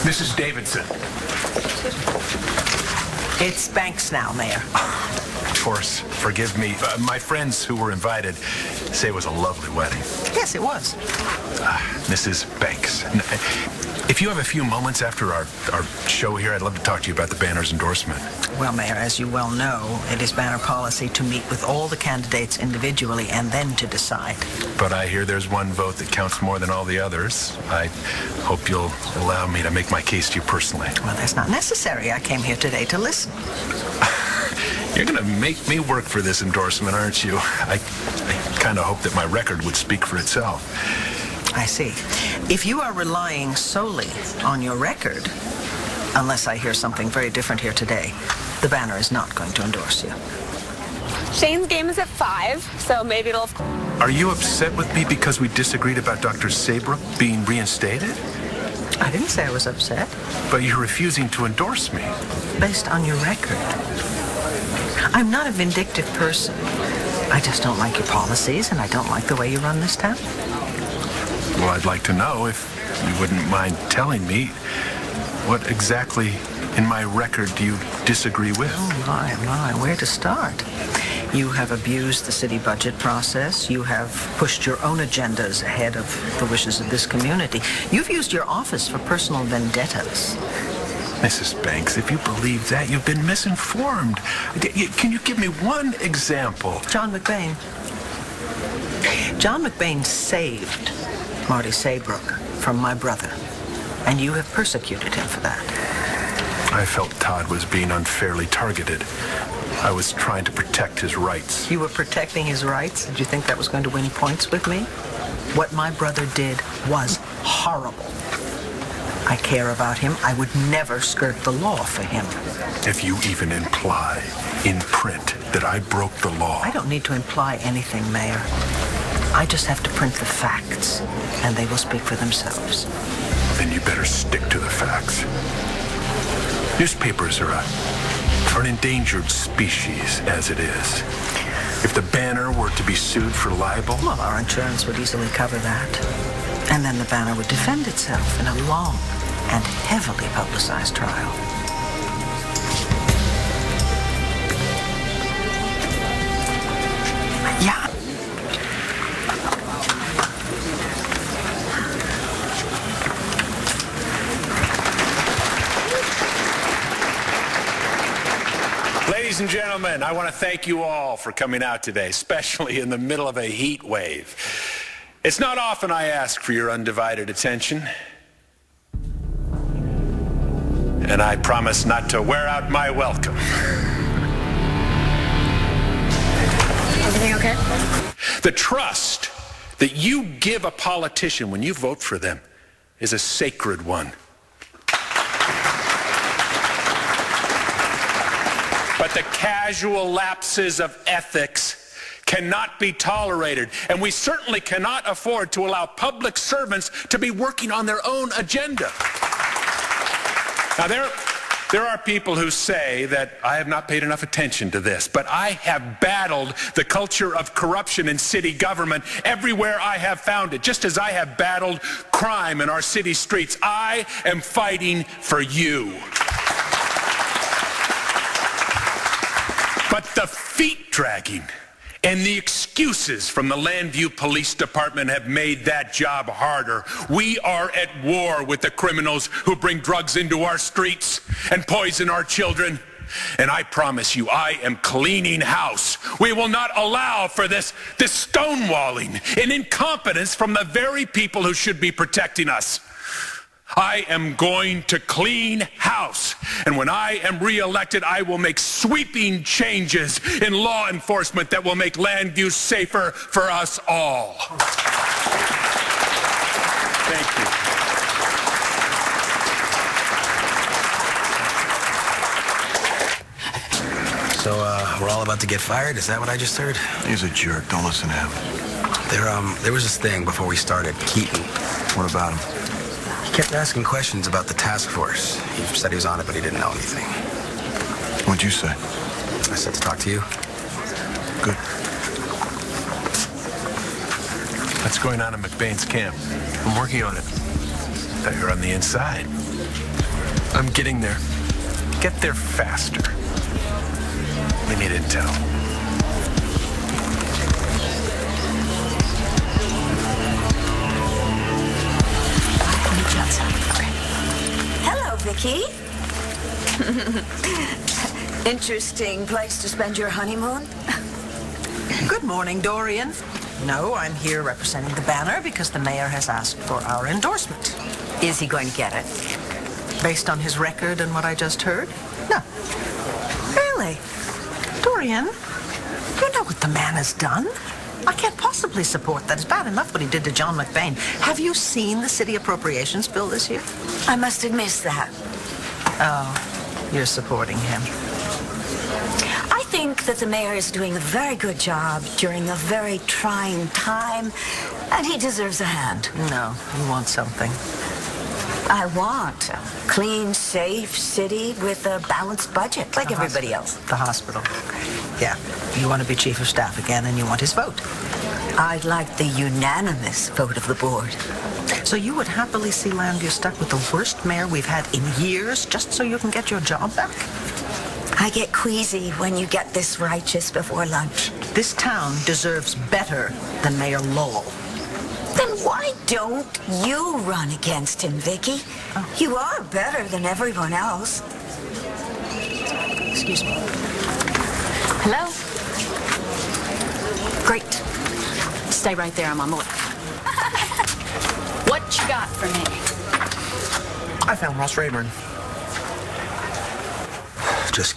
Mrs. Davidson. It's Banks now, Mayor. Of course, forgive me. My friends who were invited say it was a lovely wedding. Yes, it was. Mrs. Banks, if you have a few moments after our show here, I'd love to talk to you about the Banner's endorsement. Well, Mayor, as you well know, it is Banner policy to meet with all the candidates individually and then to decide. But I hear there's one vote that counts more than all the others. I hope you'll allow me to make my case to you personally. Well, that's not necessary. I came here today to listen. You're going to make me work for this endorsement, aren't you? I kind of hope that my record would speak for itself. I see. If you are relying solely on your record, unless I hear something very different here today, the Banner is not going to endorse you. Shane's game is at 5, so maybe it'll... Are you upset with me because we disagreed about Dr. Saybrook being reinstated? I didn't say I was upset. But you're refusing to endorse me. Based on your record. I'm not a vindictive person. I just don't like your policies, and I don't like the way you run this town. Well, I'd like to know if you wouldn't mind telling me what exactly in my record do you disagree with? Oh, my, where to start? You have abused the city budget process. You have pushed your own agendas ahead of the wishes of this community. You've used your office for personal vendettas. Mrs. Banks, if you believe that, you've been misinformed. Can you give me one example? John McBain. John McBain saved Marty Saybrook from my brother, and you have persecuted him for that. I felt Todd was being unfairly targeted. I was trying to protect his rights. You were protecting his rights? Did you think that was going to win points with me? What my brother did was horrible. I care about him. I would never skirt the law for him. If you even imply in print that I broke the law... I don't need to imply anything, Mayor. I just have to print the facts, and they will speak for themselves. Then you better stick to the facts. Newspapers are an endangered species, as it is. If the Banner were to be sued for libel... Well, our insurance would easily cover that. And then the Banner would defend itself in a long and heavily publicized trial. Yeah. Ladies and gentlemen, I want to thank you all for coming out today, especially in the middle of a heat wave. It's not often I ask for your undivided attention. And I promise not to wear out my welcome. Everything okay? The trust that you give a politician when you vote for them is a sacred one. But the casual lapses of ethics cannot be tolerated, and we certainly cannot afford to allow public servants to be working on their own agenda. Now, there are people who say that I have not paid enough attention to this, but I have battled the culture of corruption in city government everywhere I have found it, just as I have battled crime in our city streets. I am fighting for you. But the feet-dragging and the excuses from the Landview Police Department have made that job harder. We are at war with the criminals who bring drugs into our streets and poison our children. And I promise you, I am cleaning house. We will not allow for this stonewalling and incompetence from the very people who should be protecting us. I am going to clean house. And when I am reelected, I will make sweeping changes in law enforcement that will make Landview safer for us all. Thank you. So, we're all about to get fired? Is that what I just heard? He's a jerk. Don't listen to him. There was this thing before we started, Keaton. What about him? He kept asking questions about the task force. He said he was on it, but he didn't know anything. What'd you say? I said to talk to you. Good. What's going on in McBain's camp? I'm working on it. Thought you were on the inside. I'm getting there. Get there faster. We need intel. Hello, Viki. Interesting place to spend your honeymoon. Good morning, Dorian. No, I'm here representing the banner because the mayor has asked for our endorsement. Is he going to get it? Based on his record and what I just heard? No. Really? Dorian, you know what the man has done? I can't possibly support that. It's bad enough what he did to John McBain. Have you seen the city appropriations bill this year? I must have missed that. Oh, you're supporting him. I think that the mayor is doing a very good job during a very trying time, and he deserves a hand. No, you want something. I want a clean, safe city with a balanced budget, like everybody else. The hospital. Yeah. You want to be chief of staff again, and you want his vote. I'd like the unanimous vote of the board. So you would happily see Llanview stuck with the worst mayor we've had in years, just so you can get your job back? I get queasy when you get this righteous before lunch. This town deserves better than Mayor Lowell. Then why don't you run against him, Viki? Oh. You are better than everyone else. Excuse me. Hello? Great. Stay right there, I'm on the way. What you got for me? I found Ross Rayburn.